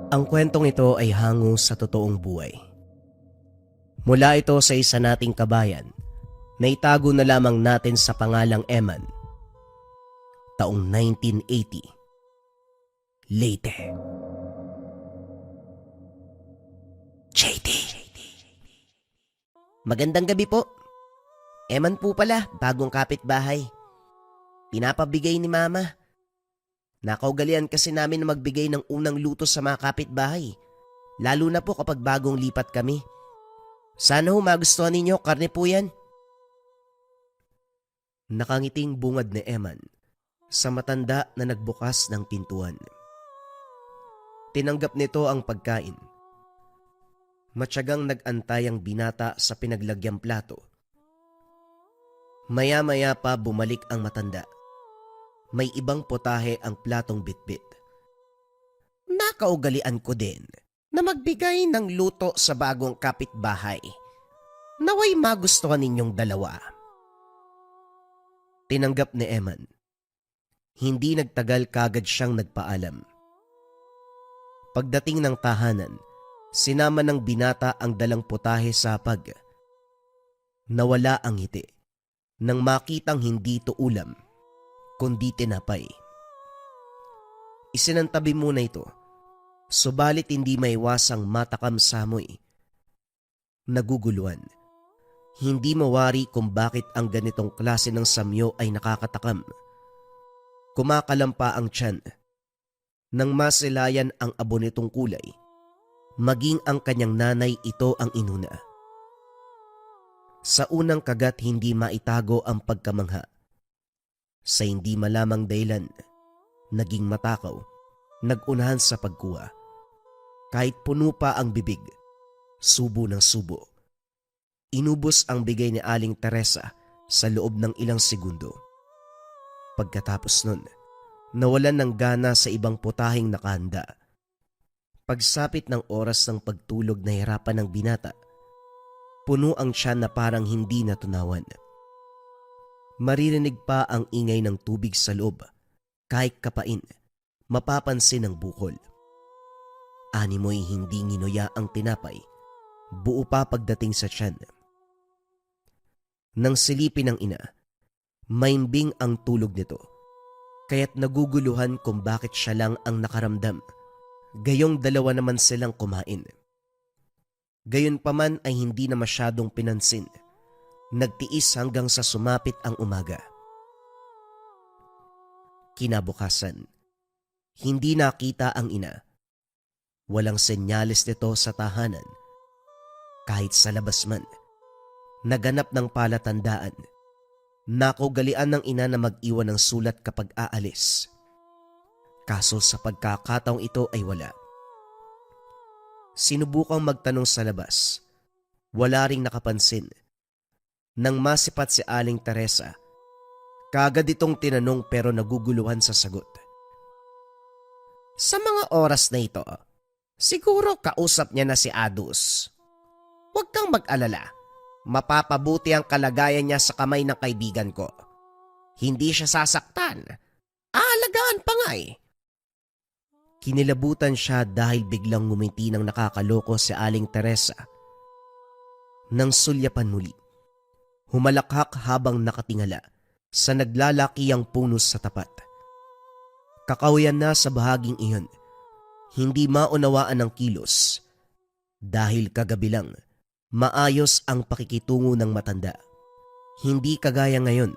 Ang kwentong ito ay hango sa totoong buhay. Mula ito sa isa nating kabayan na itago na lamang natin sa pangalang Eman, taong 1980, Leyte. JD. Magandang gabi po. Eman po pala, bagong kapitbahay. Pinapabigay ni Mama. Nakaugalian kasi namin na magbigay ng unang luto sa mga kapitbahay, lalo na po kapag bagong lipat kami. Sana ho magustuhan ninyo, karne po yan. Nakangiting bungad ni Eman sa matanda na nagbukas ng pintuan. Tinanggap nito ang pagkain. Matyagang nag-antay ang binata sa pinaglagyang plato. Maya-maya pa bumalik ang matanda. May ibang potahe ang platong bitbit. Nakaugalian ko din na magbigay ng luto sa bagong kapitbahay. Naway magustuhan ninyong dalawa. Tinanggap ni Eman. Hindi nagtagal kagad siyang nagpaalam. Pagdating ng tahanan, sinama ng binata ang dalang potahe sa hapag. Nawala ang ngiti nang makitang hindi ito ulam, kundi tinapay. Isinantabi muna ito, subalit hindi maiwasang matakam sa amoy. Naguguluhan. Hindi mawari kung bakit ang ganitong klase ng samyo ay nakakatakam. Kumakalampa ang tiyan. Nang masilayan ang abo nitong kulay, maging ang kanyang nanay ito ang inuna. Sa unang kagat hindi maitago ang pagkamangha. Sa hindi malamang dahilan, naging matakaw, nagunahan sa pagkuha. Kahit puno pa ang bibig, subo ng subo. Inubos ang bigay ni Aling Teresa sa loob ng ilang segundo. Pagkatapos nun, nawalan ng gana sa ibang putaheng nakahanda. Pagsapit ng oras ng pagtulog na hirapan ng binata, puno ang tiyan na parang hindi natunawan. Maririnig pa ang ingay ng tubig sa loob, kahit kapain, mapapansin ang bukol. Animoy hindi nginuya ang tinapay, buo pa pagdating sa tiyan. Nang silipin ng ina, maimbing ang tulog nito, kaya't naguguluhan kung bakit siya lang ang nakaramdam. Gayong dalawa naman silang kumain. Gayunpaman ay hindi na masyadong pinansin. Nagtiis hanggang sa sumapit ang umaga. Kinabukasan, hindi nakita ang ina. Walang senyales nito sa tahanan. Kahit sa labas man, naganap ng palatandaan. Nakugalian ng ina na mag-iwan ng sulat kapag aalis. Kaso sa pagkakataong ito ay wala. Sinubukang magtanong sa labas. Wala ring nakapansin. Nang masipat si Aling Teresa, kagad itong tinanong pero naguguluhan sa sagot. Sa mga oras na ito, siguro kausap niya na si Adus. Huwag kang mag-alala. Mapapabuti ang kalagayan niya sa kamay ng kaibigan ko. Hindi siya sasaktan. Aalagaan pa nga eh. Kinilabutan siya dahil biglang ngumiti ng nakakaloko si Aling Teresa. Nang sulyapan muli, humalakhak habang nakatingala sa naglalakiyang punos sa tapat. Kakahuyan na sa bahaging iyon, hindi maunawaan ang kilos dahil kagabi lang maayos ang pakikitungo ng matanda. Hindi kagaya ngayon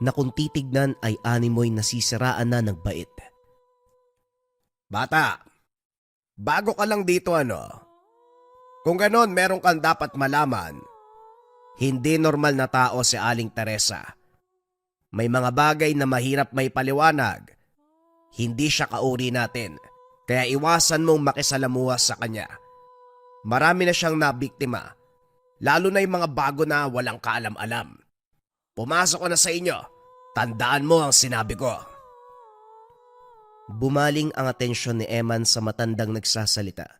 na kung titignan ay animoy nasisiraan na ng bait. Bata, bago ka lang dito ano? Kung ganon meron kang dapat malaman. Hindi normal na tao si Aling Teresa. May mga bagay na mahirap may paliwanag. Hindi siya kauri natin, kaya iwasan mong makisalamuha sa kanya. Marami na siyang nabiktima, lalo na yung mga bago na walang kaalam-alam. Pumasok ko na sa inyo, tandaan mo ang sinabi ko. Bumaling ang atensyon ni Eman sa matandang nagsasalita.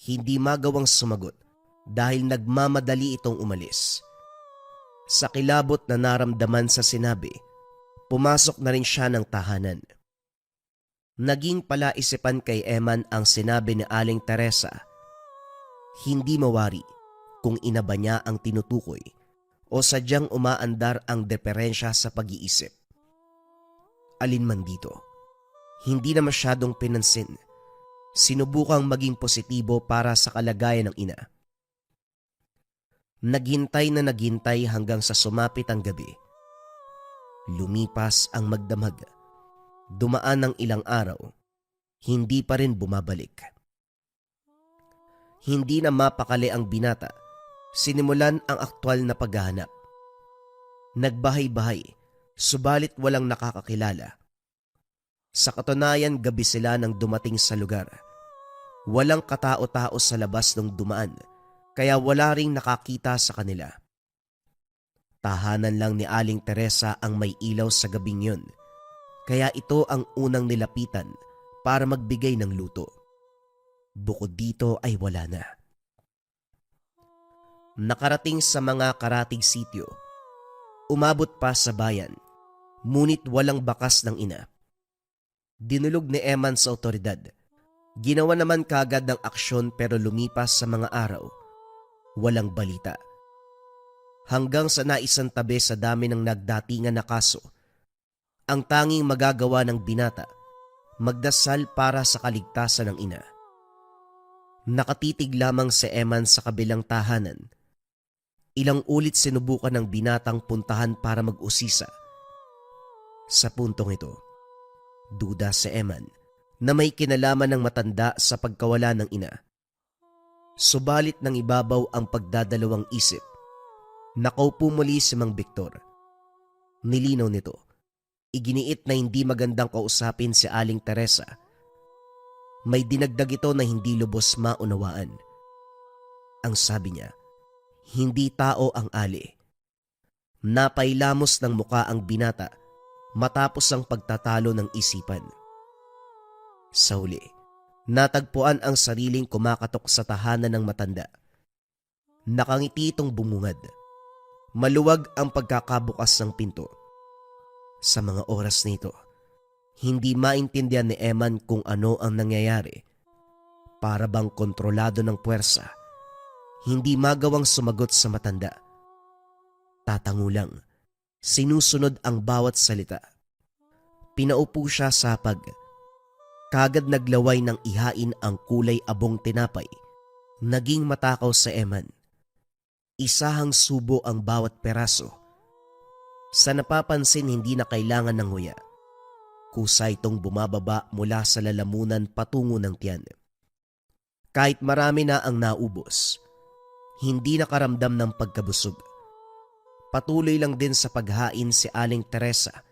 Hindi magawang sumagot dahil nagmamadali itong umalis. Sa kilabot na naramdaman sa sinabi, pumasok na rin siya ng tahanan. Naging palaisipan kay Eman ang sinabi ni Aling Teresa. Hindi mawari kung ina ba niya ang tinutukoy o sadyang umaandar ang diferensya sa pag-iisip. Alin man dito, hindi na masyadong pinansin. Sinubukang maging positibo para sa kalagayan ng ina. Naghintay hanggang sa sumapit ang gabi. Lumipas ang magdamag. Dumaan ng ilang araw, hindi pa rin bumabalik. Hindi na mapakali ang binata, sinimulan ang aktwal na paghahanap. Nagbahay-bahay, subalit walang nakakakilala. Sa katunayan, gabi sila nang dumating sa lugar. Walang katao-tao sa labas nung dumaan, kaya wala ring nakakita sa kanila. Tahanan lang ni Aling Teresa ang may ilaw sa gabing yun, kaya ito ang unang nilapitan para magbigay ng luto. Bukod dito ay wala na. Nakarating sa mga karatig sityo, umabot pa sa bayan, ngunit walang bakas ng ina. Dinulog ni Eman sa otoridad. Ginawa naman kagad ng aksyon pero lumipas sa mga araw. Walang balita. Hanggang sa naisantabi sa dami ng nagdatingan na kaso, ang tanging magagawa ng binata, magdasal para sa kaligtasan ng ina. Nakatitig lamang si Eman sa kabilang tahanan. Ilang ulit sinubukan ng binatang puntahan para mag-usisa. Sa puntong ito, duda si Eman na may kinalaman ng matanda sa pagkawala ng ina. Subalit nang ibabaw ang pagdadalawang isip, nakaupo muli si Mang Victor. Nilinaw nito, iginiit na hindi magandang kausapin si Aling Teresa. May dinagdag ito na hindi lubos maunawaan. Ang sabi niya, hindi tao ang ali. Napailamos ng muka ang binata matapos ang pagtatalo ng isipan. Sa huli, natagpuan ang sariling kumakatok sa tahanan ng matanda. Nakangiti itong bumungad. Maluwag ang pagkakabukas ng pinto. Sa mga oras nito, hindi maintindihan ni Eman kung ano ang nangyayari. Para bang kontrolado ng puwersa, hindi magawang sumagot sa matanda. Tatango lang, sinusunod ang bawat salita. Pinaupo siya sa hapag. Kagad naglaway ng ihain ang kulay abong tinapay. Naging matakaw sa Eman. Isahang subo ang bawat peraso. Sa napapansin hindi na kailangan ng nguya. Kusa itong bumababa mula sa lalamunan patungo ng tiyan. Kahit marami na ang naubos, hindi nakaramdam ng pagkabusog. Patuloy lang din sa paghain si Aling Teresa,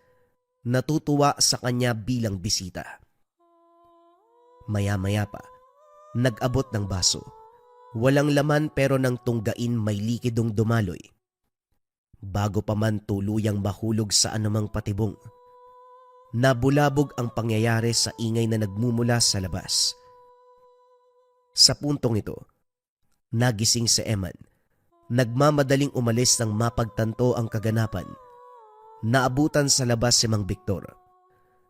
natutuwa sa kanya bilang bisita. Maya-maya pa, nag-abot ng baso. Walang laman pero nang tunggain may likidong dumaloy. Bago pa man tuluyang mahulog sa anumang patibong, nabulabog ang pangyayari sa ingay na nagmumula sa labas. Sa puntong ito, nagising si Eman. Nagmamadaling umalis nang mapagtanto ang kaganapan. Naabutan sa labas si Mang Victor.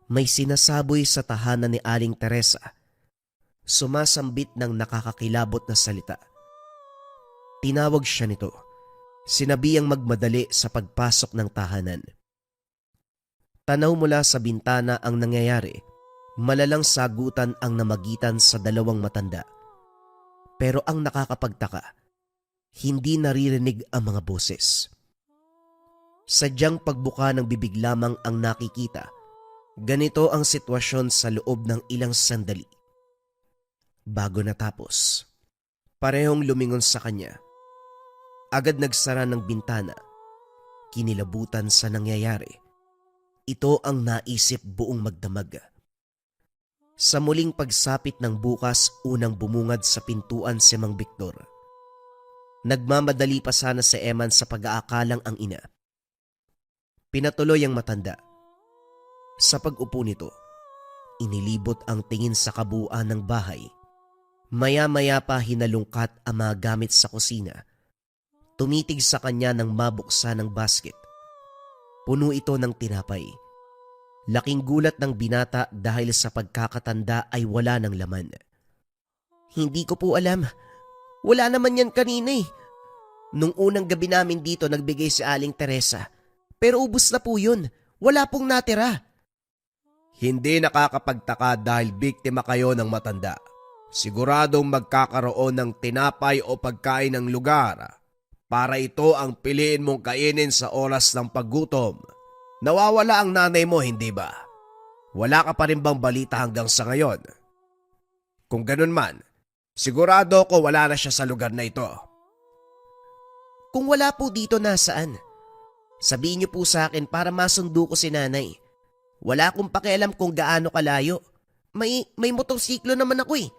May sinasaboy sa tahanan ni Aling Teresa. Sumasambit ng nakakakilabot na salita. Tinawag siya nito. Sinabihang magmadali sa pagpasok ng tahanan. Tanaw mula sa bintana ang nangyayari. Malalang sagutan ang namagitan sa dalawang matanda. Pero ang nakakapagtaka, hindi naririnig ang mga boses. Sadyang pagbuka ng bibig lamang ang nakikita. Ganito ang sitwasyon sa loob ng ilang sandali. Bago natapos, parehong lumingon sa kanya. Agad nagsara ng bintana. Kinilabutan sa nangyayari. Ito ang naisip buong magdamag. Sa muling pagsapit ng bukas, unang bumungad sa pintuan si Mang Victor. Nagmamadali pa sana si Eman sa pag-aakalang ang ina. Pinatuloy ang matanda. Sa pag-upo nito, inilibot ang tingin sa kabuuan ng bahay. Maya-maya pa hinalungkat ang mga gamit sa kusina. Tumitig sa kanya nang mabuksan ng basket. Puno ito ng tinapay. Laking gulat ng binata dahil sa pagkakatanda ay wala ng laman. Hindi ko po alam. Wala naman yan kanina eh. Nung unang gabi namin dito nagbigay si Aling Teresa. Pero ubos na po yun. Wala pong natira. Hindi nakakapagtaka dahil biktima kayo ng matanda. Siguradong magkakaroon ng tinapay o pagkain ng lugar para ito ang piliin mong kainin sa oras ng paggutom. Nawawala ang nanay mo, hindi ba? Wala ka pa rin bang balita hanggang sa ngayon? Kung ganun man, sigurado ko wala na siya sa lugar na ito. Kung wala po dito, nasaan? Sabihin niyo po sa akin para masundo ko si nanay. Wala akong pakialam kung gaano kalayo. May motorsiklo naman ako eh.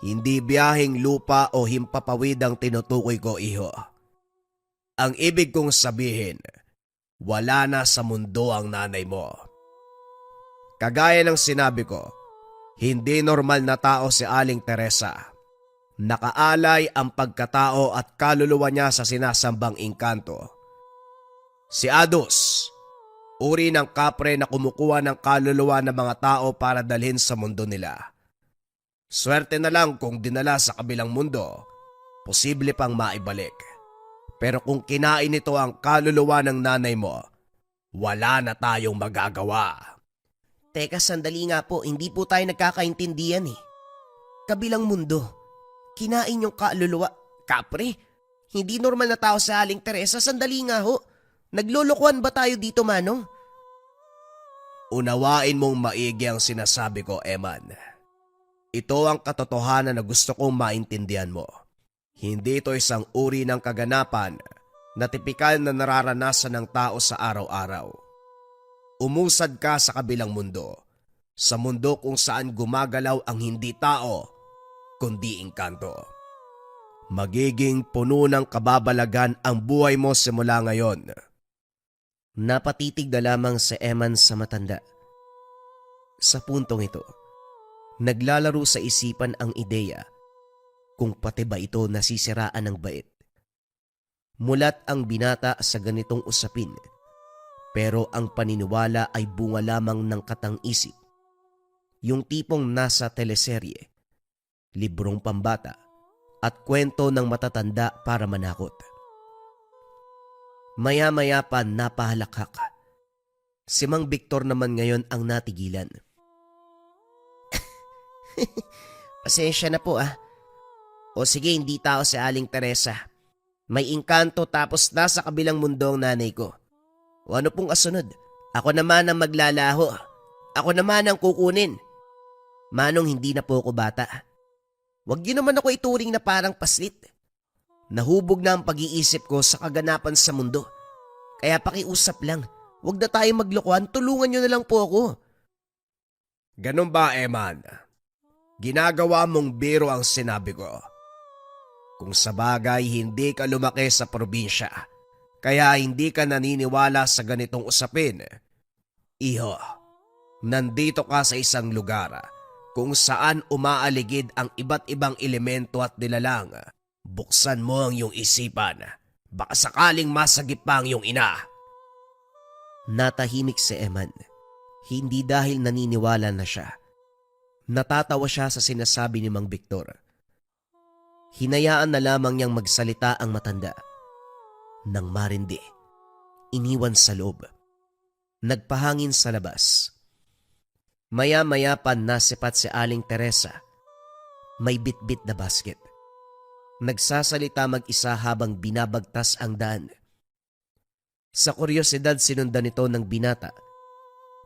Hindi biyaheng lupa o himpapawid ang tinutukoy ko, iho. Ang ibig kong sabihin, wala na sa mundo ang nanay mo. Kagaya ng sinabi ko, hindi normal na tao si Aling Teresa. Nakaalay ang pagkatao at kaluluwa niya sa sinasambang engkanto. Si Ados, uri ng kapre na kumukuha ng kaluluwa ng mga tao para dalhin sa mundo nila. Swerte na lang kung dinala sa kabilang mundo, posible pang maibalik. Pero kung kinain nito ang kaluluwa ng nanay mo, wala na tayong magagawa. Teka, sandali nga po, hindi po tayo nagkakaintindihan eh. Kabilang mundo, kinain yung kaluluwa. Kapre, hindi normal na tao sa Aling Teresa, sandali nga ho. Naglolokohan ba tayo dito, Manong? Unawain mong maigi ang sinasabi ko, Eman. Ito ang katotohanan na gusto kong maintindihan mo. Hindi ito isang uri ng kaganapan na tipikal na nararanasan ng tao sa araw-araw. Umusad ka sa kabilang mundo, sa mundo kung saan gumagalaw ang hindi tao, kundi engkanto. Magiging puno ng kababalagan ang buhay mo simula ngayon. Napatitig na lamang si Eman sa matanda. Sa puntong ito, naglalaro sa isipan ang ideya kung pati ba ito nasisiraan ng bait. Mulat ang binata sa ganitong usapin, pero ang paniniwala ay bunga lamang ng katang-isip. Yung tipong nasa teleserye, librong pambata, at kwento ng matatanda para manakot. Maya-maya pa napahalakhak. Si Mang Victor naman ngayon ang natigilan. Pasensya na po ah. O sige, hindi tao si Aling Teresa. May engkanto tapos nasa kabilang mundo ang nanay ko. O ano pong kasunod? Ako naman ang maglalaho. Ako naman ang kukunin. Manong, hindi na po ako bata. Huwag niyo naman ako ituring na parang paslit. Nahubog na ang pag-iisip ko sa kaganapan sa mundo. Kaya pakiusap lang, huwag na tayo maglokohan, tulungan niyo na lang po ako. Ganun ba, Eman? Ginagawa mong biro ang sinabi ko. Kung sa bagay hindi ka lumaki sa probinsya, kaya hindi ka naniniwala sa ganitong usapin. Iho, nandito ka sa isang lugar kung saan umaaligid ang iba't ibang elemento at nilalang. Buksan mo ang iyong isipan. Baka sakaling masagip pa ang iyong ina. Natahimik si Eman. Hindi dahil naniniwala na siya. Natatawa siya sa sinasabi ni Mang Victor. Hinayaan na lamang niyang magsalita ang matanda. Nang marindi, iniwan sa loob. Nagpahangin sa labas. Maya-maya pa nasipat si Aling Teresa. May bitbit na basket. Nagsasalita mag-isa habang binabagtas ang daan. Sa kuryosidad sinundan nito ng binata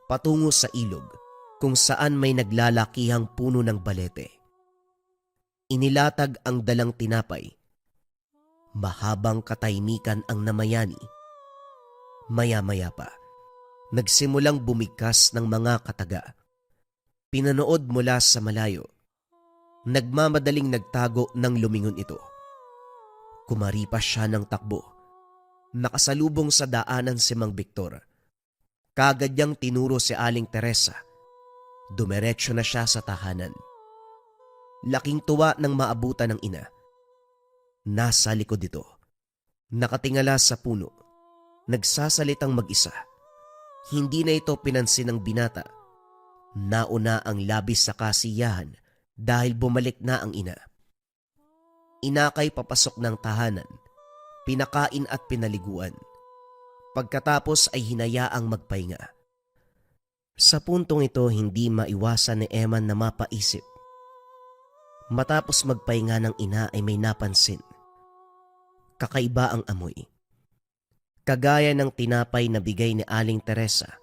patungo sa ilog kung saan may naglalakihang puno ng balete. Inilatag ang dalang tinapay. Mahabang katahimikan ang namayani. Maya-maya pa, nagsimulang bumigkas ng mga kataga. Pinanood mula sa malayo. Nagmamadaling nagtago ng lumingon ito. Kumaripas siya ng takbo. Nakasalubong sa daanan si Mang Victor. Kaagad niyang tinuro si Aling Teresa. Dumiretso na siya sa tahanan. Laking tuwa ng maabutan ng ina. Nasa likod ito. Nakatingala sa puno. Nagsasalitang mag-isa. Hindi na ito pinansin ng binata. Nauna ang labis sa kasiyahan dahil bumalik na ang ina. Inakay papasok ng tahanan, pinakain at pinaliguan. Pagkatapos ay hinayaang magpahinga. Sa puntong ito, hindi maiwasan ni Eman na mapaisip. Matapos magpahinga ng ina ay may napansin. Kakaiba ang amoy. Kagaya ng tinapay na bigay ni Aling Teresa.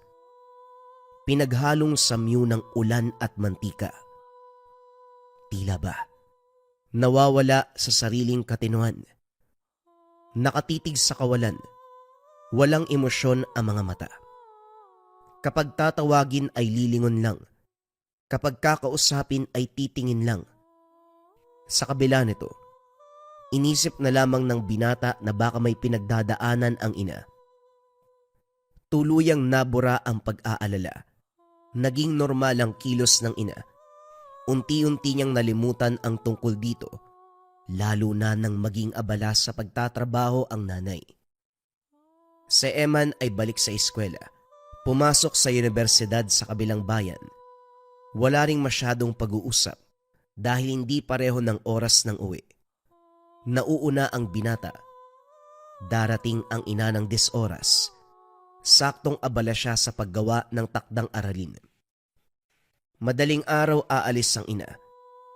Pinaghalong samyu ng ulan at mantika. Tila ba? Nawawala sa sariling katinuan. Nakatitig sa kawalan. Walang emosyon ang mga mata. Kapag tatawagin ay lilingon lang. Kapag kakausapin ay titingin lang. Sa kabila nito, inisip na lamang ng binata na baka may pinagdadaanan ang ina. Tuluyang nabura ang pag-aalala. Naging normal ang kilos ng ina. Unti-unti niyang nalimutan ang tungkol dito, lalo na nang maging abala sa pagtatrabaho ang nanay. Si Eman ay balik sa eskwela. Pumasok sa universidad sa kabilang bayan. Wala ring masyadong pag-uusap dahil hindi pareho ng oras ng uwi. Nauuna ang binata. Darating ang ina ng 10 oras. Saktong abala siya sa paggawa ng takdang aralin. Madaling araw aalis ang ina.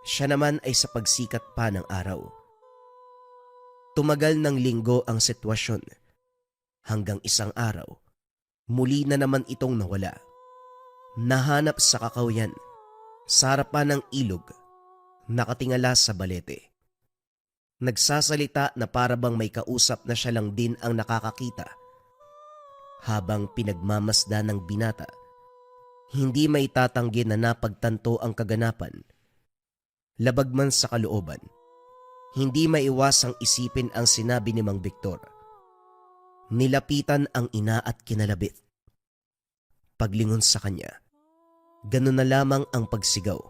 Siya naman ay sa pagsikat pa ng araw. Tumagal ng linggo ang sitwasyon. Hanggang isang araw, muli na naman itong nawala. Nahanap sa kakawyan, sa harapan ng ilog, nakatingala sa balete. Nagsasalita na parabang may kausap na siya lang din ang nakakakita. Habang pinagmamasdan ng binata, hindi may tatanggi na napagtanto ang kaganapan. Labag man sa kalooban, hindi maiwasang isipin ang sinabi ni Mang Victor. Nilapitan ang ina at kinalabit. Paglingon sa kanya, ganun na lamang ang pagsigaw.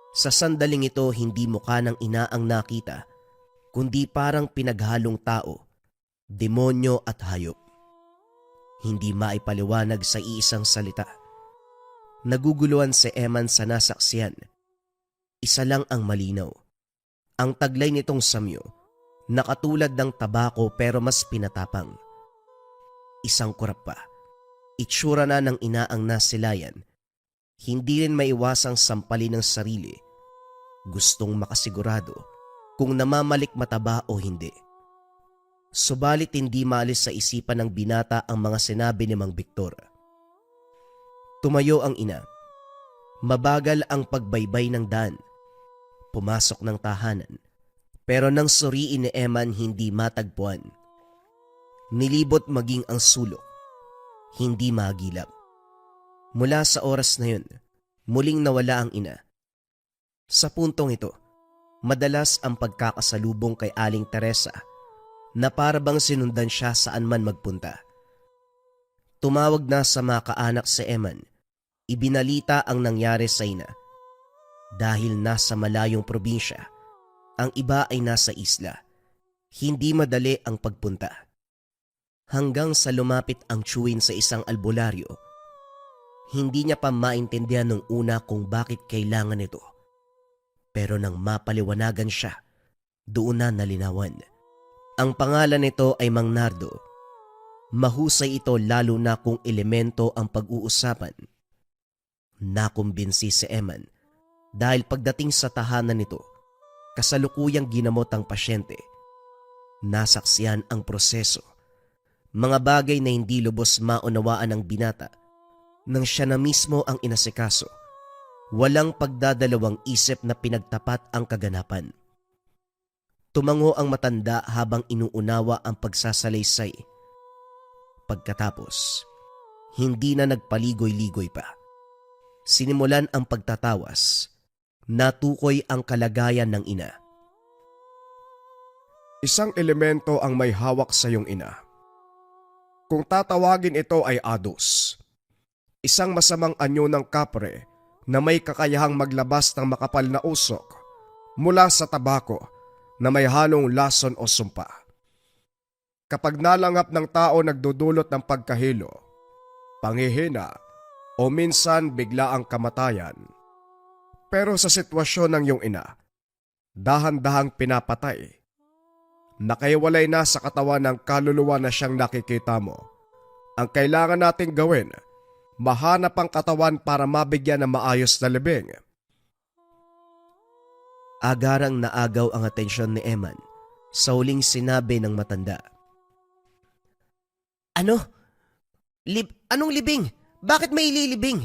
Sa sandaling ito, hindi mukha ng ina ang nakita, kundi parang pinaghalong tao, demonyo at hayop. Hindi maipaliwanag sa iisang salita. Naguguluhan si Eman sa nasaksiyan. Isa lang ang malinaw. Ang taglay nitong samyo, nakatulad ng tabako pero mas pinatapang. Isang kurap pa. Itsura na ng ina ang nasilayan. Hindi rin maiwasang sampalin ng sarili. Gustong makasigurado kung namamalik mataba o hindi. Subalit hindi maalis sa isipan ng binata ang mga sinabi ni Mang Victor. Tumayo ang ina. Mabagal ang pagbaybay ng daan. Pumasok ng tahanan. Pero nang suriin ni Eman, hindi matagpuan. Nilibot maging ang sulok. Hindi magilap. Mula sa oras na yun, muling nawala ang ina. Sa puntong ito, madalas ang pagkakasalubong kay Aling Teresa na parabang sinundan siya saan man magpunta. Tumawag na sa mga kaanak si Eman. Ibinalita ang nangyari sa ina. Dahil nasa malayong probinsya, ang iba ay nasa isla. Hindi madali ang pagpunta. Hanggang sa lumapit ang tiyuhin sa isang albularyo, hindi niya pa maintindihan nung una kung bakit kailangan ito. Pero nang mapaliwanagan siya, doon na nalinawan. Ang pangalan nito ay Mang Nardo. Mahusay ito lalo na kung elemento ang pag-uusapan. Nakumbinsi si Eman dahil pagdating sa tahanan nito, kasalukuyang ginamot ang pasyente. Nasaksiyan ang proseso. Mga bagay na hindi lubos maunawaan ng binata nang siya na mismo ang inasikaso. Walang pagdadalawang isip na pinagtapat ang kaganapan. Tumango ang matanda habang inuunawa ang pagsasalaysay. Pagkatapos, hindi na nagpaligoy-ligoy pa. Sinimulan ang pagtatawas. Natukoy ang kalagayan ng ina. Isang elemento ang may hawak sa iyong ina. Kung tatawagin ito ay Ados. Isang masamang anyo ng kapre na may kakayahang maglabas ng makapal na usok mula sa tabako na may halong lason o sumpa. Kapag nalangap ng tao nagdudulot ng pagkahilo, panghihina, o minsan bigla ang kamatayan. Pero sa sitwasyon ng iyong ina, dahan-dahang pinapatay. Nakaiwalay na sa katawan ng kaluluwa na siyang nakikita mo. Ang kailangan nating gawin, mahanap ang katawan para mabigyan ng maayos na libing. Agarang naagaw ang atensyon ni Eman sa huling sinabi ng matanda. Ano? Anong libing? Bakit may ililibing?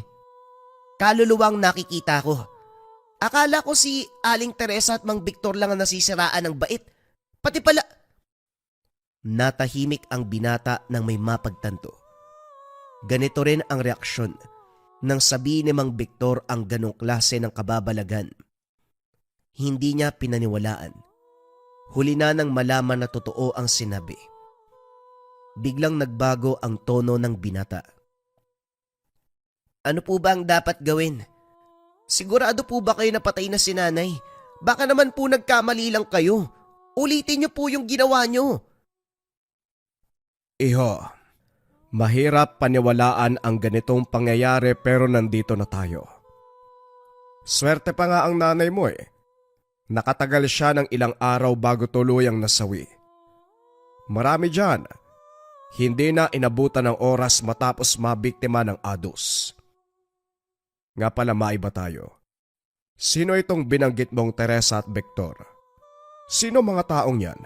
Kaluluwang nakikita ko. Akala ko si Aling Teresa at Mang Victor lang ang nasisiraan ng bait. Pati pala... Natahimik ang binata nang may mapagtanto. Ganito rin ang reaksyon nang sabihin ni Mang Victor ang ganong klase ng kababalagan. Hindi niya pinaniwalaan. Huli na nang malaman na totoo ang sinabi. Biglang nagbago ang tono ng binata. Ano po ba ang dapat gawin? Sigurado po ba kayo napatay na si nanay? Baka naman po nagkamali lang kayo. Ulitin niyo po yung ginawa niyo. Iho, mahirap paniwalaan ang ganitong pangyayari pero nandito na tayo. Swerte pa nga ang nanay mo eh. Nakatagal siya ng ilang araw bago tuluyang nasawi. Marami dyan, hindi na inabutan ng oras matapos mabiktima ng ADUS. Nga pala maiba tayo. Sino itong binanggit mong Teresa at Victor? Sino mga taong yan?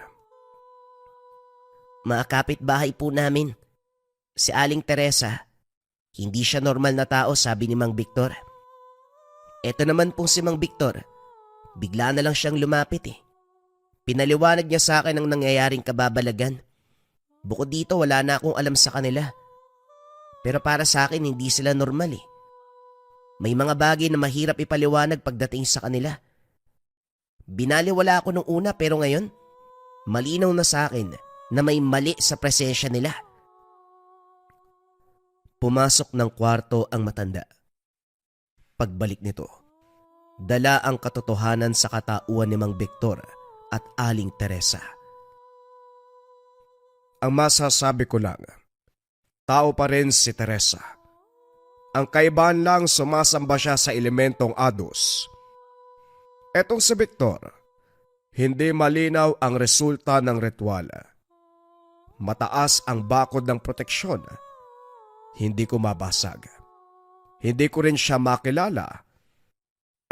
Mga kapitbahay po namin. Si Aling Teresa, hindi siya normal na tao, sabi ni Mang Victor. Eto naman pong si Mang Victor, bigla na lang siyang lumapit eh. Pinaliwanag niya sa akin ang nangyayaring kababalagan. Bukod dito wala na akong alam sa kanila. Pero para sa akin hindi sila normal eh. May mga bagay na mahirap ipaliwanag pagdating sa kanila. Binaliwala ako nung una pero ngayon, malinaw na sa akin na may mali sa presensya nila. Pumasok ng kwarto ang matanda. Pagbalik nito, dala ang katotohanan sa katauhan ni Mang Victor at Aling Teresa. Ang masasabi ko lang, tao pa rin si Teresa. Ang kaibahan lang sumasamba siya sa elementong ADUS. Etong si Victor, hindi malinaw ang resulta ng ritual. Mataas ang bakod ng proteksyon. Hindi ko mabasag. Hindi ko rin siya makilala.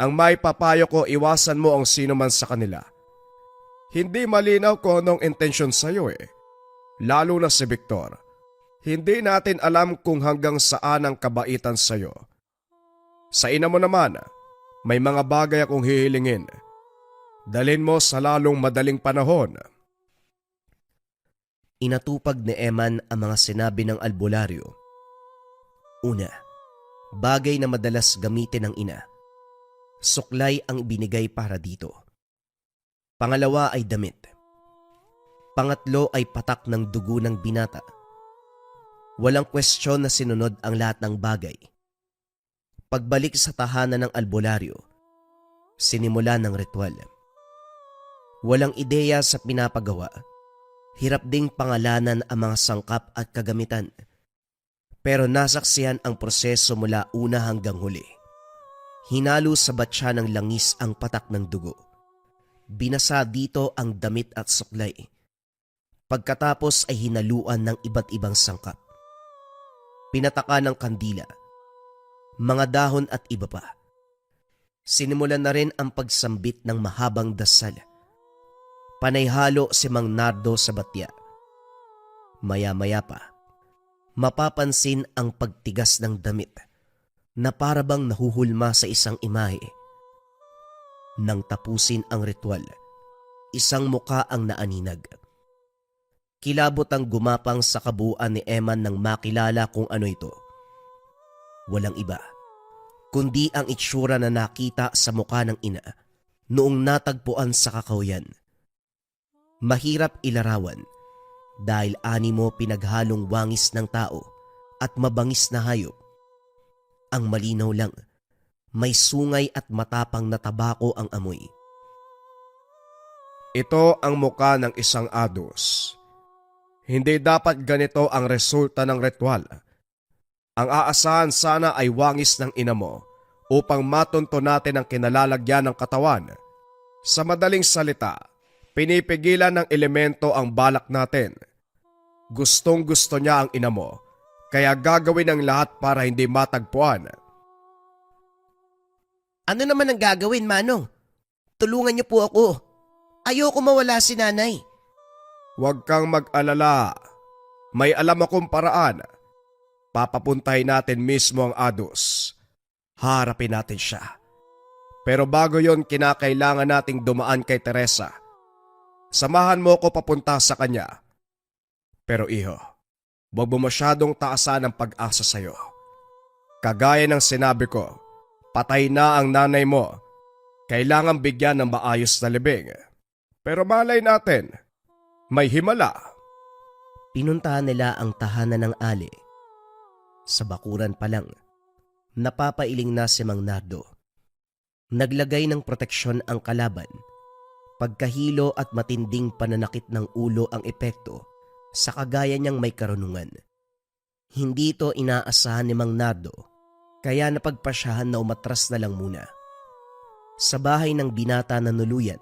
Ang may papayo ko, iwasan mo ang sino man sa kanila. Hindi malinaw kung anong intensyon sa'yo eh. Lalo na si Victor. Hindi natin alam kung hanggang saan ang kabaitan sa'yo. Sa ina mo naman, may mga bagay akong hihilingin. Dalhin mo sa lalong madaling panahon. Inatupag ni Eman ang mga sinabi ng albularyo. Una, bagay na madalas gamitin ng ina. Suklay ang ibinigay para dito. Pangalawa ay damit. Pangatlo ay patak ng dugo ng binata. Walang kwestiyon na sinunod ang lahat ng bagay. Pagbalik sa tahanan ng albularyo, sinimula ng ritual. Walang ideya sa pinapagawa. Hirap ding pangalanan ang mga sangkap at kagamitan. Pero nasaksihan ang proseso mula una hanggang huli. Hinalo sa batya ng langis ang patak ng dugo. Binasa dito ang damit at suklay. Pagkatapos ay hinaluan ng iba't ibang sangkap. Pinataka ng kandila, mga dahon at iba pa. Sinimulan na rin ang pagsambit ng mahabang dasal. Panayhalo si Mang Nardo sa batya. Maya-maya pa, mapapansin ang pagtigas ng damit na parabang nahuhulma sa isang imahe. Nang tapusin ang ritual, isang muka ang naaninag. Kilabot ang gumapang sa kabuuan ni Eman nang makilala kung ano ito. Walang iba, kundi ang itsura na nakita sa muka ng ina noong natagpuan sa kakahuyan. Mahirap ilarawan dahil animo pinaghalong wangis ng tao at mabangis na hayop. Ang malinaw lang, may sungay at matapang na tabako ang amoy. Ito ang muka ng isang ADUS. Hindi dapat ganito ang resulta ng ritual. Ang aasahan sana ay wangis ng ina mo upang matunto natin ang kinalalagyan ng katawan. Sa madaling salita, pinipigilan ng elemento ang balak natin. Gustong gusto niya ang ina mo, kaya gagawin ang lahat para hindi matagpuan. Ano naman ang gagawin, Manong? Tulungan niyo po ako. Ayoko mawala si nanay. Huwag kang mag-alala. May alam akong paraan. Papapuntahin natin mismo ang Ados. Harapin natin siya. Pero bago yon, kinakailangan nating dumaan kay Teresa. Samahan mo ko papunta sa kanya. Pero iho, huwag mo masyadong taasan ang pag-asa sa'yo. Kagaya ng sinabi ko, patay na ang nanay mo. Kailangan bigyan ng maayos na libing. Pero malay natin, may himala. Pinuntahan nila ang tahanan ng Ali. Sa bakuran pa lang, napapailing na si Mang Nardo. Naglagay ng proteksyon ang kalaban. Pagkahilo at matinding pananakit ng ulo ang epekto sa kagaya niyang may karunungan. Hindi ito inaasahan ni Mang Nardo, kaya napagpasyahan na umatras na lang muna. Sa bahay ng binata na nuluyan,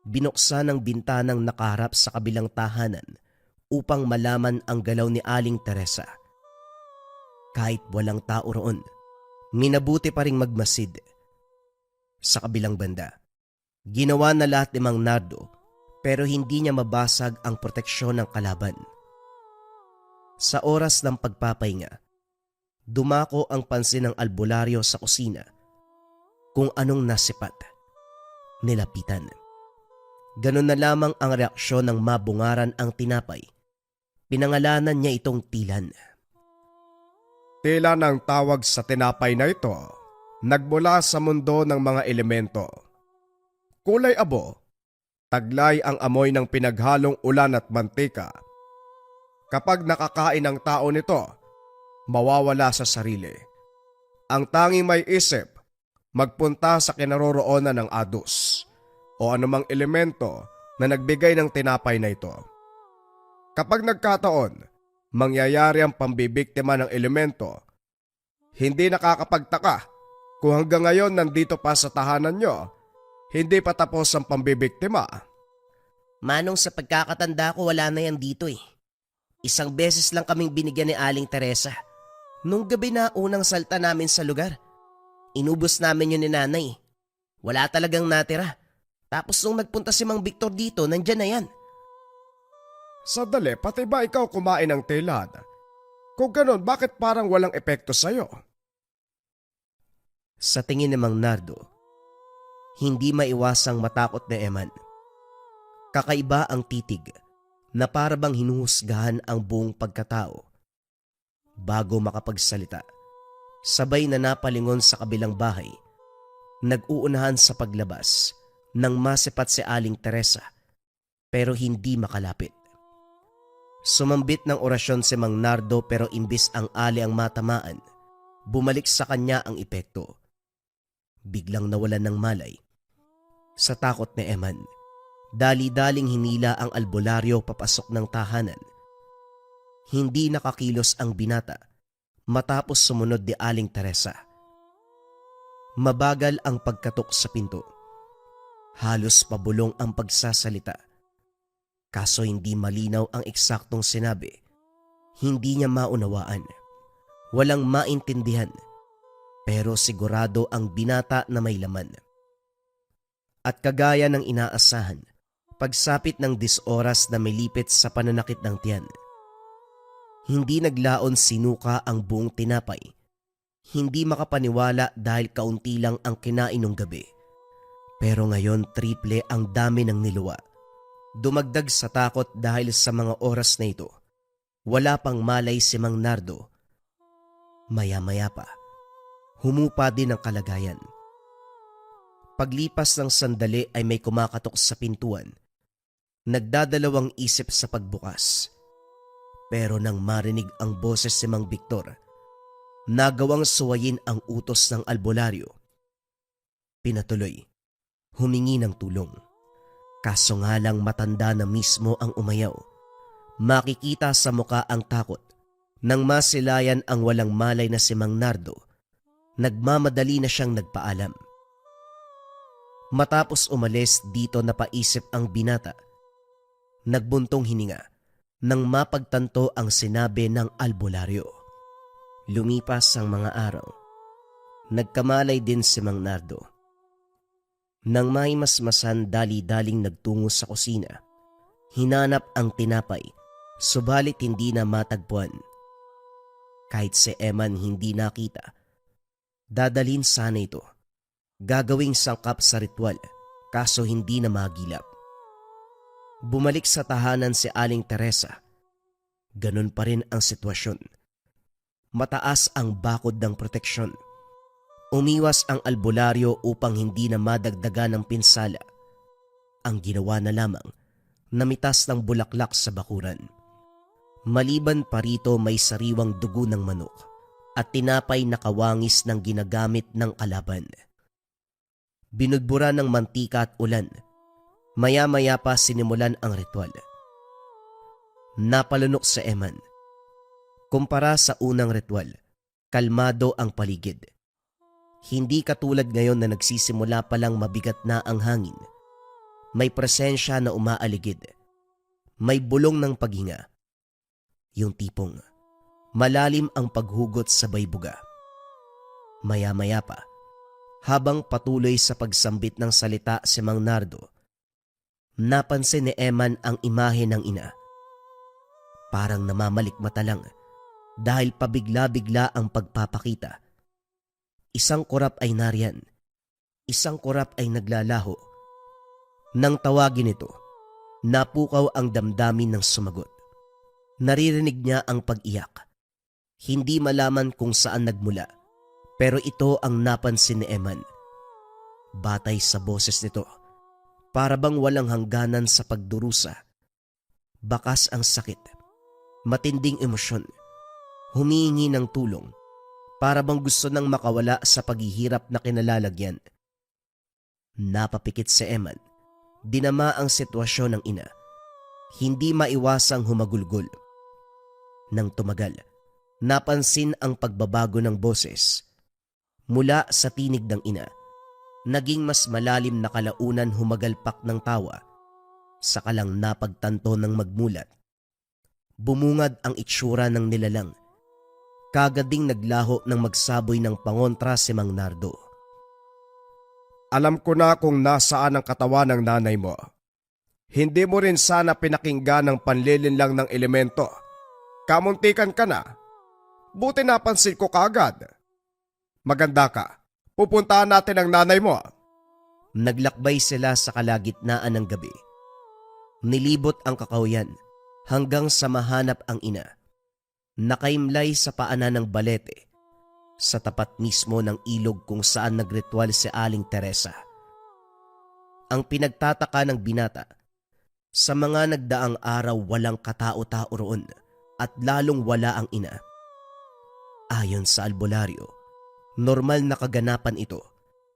binuksan ang bintanang nakaharap sa kabilang tahanan upang malaman ang galaw ni Aling Teresa. Kahit walang tao roon, minabuti pa ring magmasid. Sa kabilang banda, ginawa na lahat ni Mang Nardo pero hindi niya mabasag ang proteksyon ng kalaban. Sa oras ng pagpapahinga, dumako ang pansin ng albularyo sa kusina. Kung anong nasipat, nilapitan. Ganun na lamang ang reaksyon ng mabungaran ang tinapay. Pinangalanan niya itong tilan. Tila ng tawag sa tinapay na ito, nagmula sa mundo ng mga elemento. Kulay abo, taglay ang amoy ng pinaghalong ulan at mantika. Kapag nakakain ang tao nito, mawawala sa sarili. Ang tanging may isip, magpunta sa kinaroroonan ng Ados o anumang elemento na nagbigay ng tinapay na ito. Kapag nagkataon, mangyayari ang pambibiktima ng elemento. Hindi nakakapagtaka kung hanggang ngayon nandito pa sa tahanan nyo, hindi pa tapos ang pambibiktima. Manong, sa pagkakatanda ko wala na yan dito eh. Isang beses lang kaming binigyan ni Aling Teresa. Nung gabi na unang salta namin sa lugar. Inubos namin yun ni nanay. Wala talagang natira. Tapos nung nagpunta si Mang Victor dito, nandyan na yan. Sadali, pati ba ikaw kumain ng tilad? Kung ganon, bakit parang walang epekto sa'yo? Sa tingin ni Mang Nardo, hindi maiwasang matakot na Eman. Kakaiba ang titig na parabang hinuhusgahan ang buong pagkatao. Bago makapagsalita, sabay na napalingon sa kabilang bahay, nag-uunahan sa paglabas nang masipat si Aling Teresa pero hindi makalapit. Sumambit ng orasyon si Mang Nardo pero imbis ang Ali ang matamaan, bumalik sa kanya ang epekto. Biglang nawalan ng malay. Sa takot ni Eman, dali-daling hinila ang albularyo papasok ng tahanan. Hindi nakakilos ang binata matapos sumunod ni Aling Teresa. Mabagal ang pagkatok sa pinto. Halos pabulong ang pagsasalita. Kaso hindi malinaw ang eksaktong sinabi. Hindi niya maunawaan. Walang maintindihan. Pero sigurado ang binata na may laman. At kagaya ng inaasahan, pagsapit ng 10 oras na may lipit sa pananakit ng tiyan. Hindi naglaon sinuka ang buong tinapay. Hindi makapaniwala dahil kaunti lang ang kinain nung gabi. Pero ngayon triple ang dami ng niluwa. Dumagdag sa takot dahil sa mga oras na ito. Wala pang malay si Mang Nardo. Maya-maya pa, humupa din ang kalagayan. Paglipas ng sandali ay may kumakatok sa pintuan. Nagdadalawang isip sa pagbukas. Pero nang marinig ang boses si Mang Victor, nagawang suwayin ang utos ng albularyo. Pinatuloy, humingi ng tulong. Kaso nga lang matanda na mismo ang umayaw. Makikita sa muka ang takot, Nang masilayan ang walang malay na si Mang Nardo, nagmamadali na siyang nagpaalam. Matapos umalis dito napaisip ang binata. Nagbuntong hininga nang mapagtanto ang sinabi ng albularyo. Lumipas ang mga araw. Nagkamalay din si Mang Nardo. Nang may masmasan dali-daling nagtungo sa kusina, hinanap ang tinapay, subalit hindi na matagpuan. Kahit si Eman hindi nakita, dadalhin sana ito. Gagawing sangkap sa ritual, kaso hindi na magilap. Bumalik sa tahanan si Aling Teresa. Ganun pa rin ang sitwasyon. Mataas ang bakod ng proteksyon. Umiwas ang albularyo upang hindi na madagdagan ng pinsala. Ang ginawa na lamang, namitas ng bulaklak sa bakuran. Maliban pa rito may sariwang dugo ng manok at tinapay na kawangis ng ginagamit ng kalaban. Binudbura ng mantika at ulan. Maya-maya pa sinimulan ang ritual. Napalunok sa Eman. Kumpara sa unang ritual, kalmado ang paligid. Hindi katulad ngayon na nagsisimula palang mabigat na ang hangin. May presensya na umaaligid. May bulong ng paghinga. Yung tipong malalim ang paghugot sa baybuga. Maya-maya pa, habang patuloy sa pagsambit ng salita si Mang Nardo, napansin ni Eman ang imahe ng ina. Parang namamalikmata lang dahil pabigla-bigla ang pagpapakita. Isang kurap ay nariyan, isang kurap ay naglalaho. Nang tawagin ito, napukaw ang damdamin ng sumagot. Naririnig niya ang pag-iyak. Hindi malaman kung saan nagmula, pero ito ang napansin ni Eman. Batay sa boses nito, para bang walang hangganan sa pagdurusa. Bakas ang sakit, matinding emosyon, humihingi ng tulong, para bang gusto nang makawala sa paghihirap na kinalalagyan. Napapikit si Eman, dinama ang sitwasyon ng ina. Hindi maiwasang humagulgol. Nang tumagal, napansin ang pagbabago ng boses. Mula sa tinig ng ina, naging mas malalim na kalaunan humagalpak ng tawa. Saka lang napagtanto ng magmulat. Bumungad ang itsura ng nilalang. Kagading naglaho ng magsaboy ng pangontra si Mang Nardo. Alam ko na kung nasaan ang katawan ng nanay mo. Hindi mo rin sana pinakinggan ang panlilinlang ng elemento. Kamuntikan ka na. Buti napansin ko kaagad. Maganda ka. Pupuntahan natin ang nanay mo. Naglakbay sila sa kalagitnaan ng gabi. Nilibot ang kakawyan hanggang sa mahanap ang ina. Nakaimlay sa paanan ng balete sa tapat mismo ng ilog kung saan nagritual si Aling Teresa. Ang pinagtataka ng binata, sa mga nagdaang araw walang katao-tao roon at lalong wala ang ina. Ayon sa albularyo, normal na kaganapan ito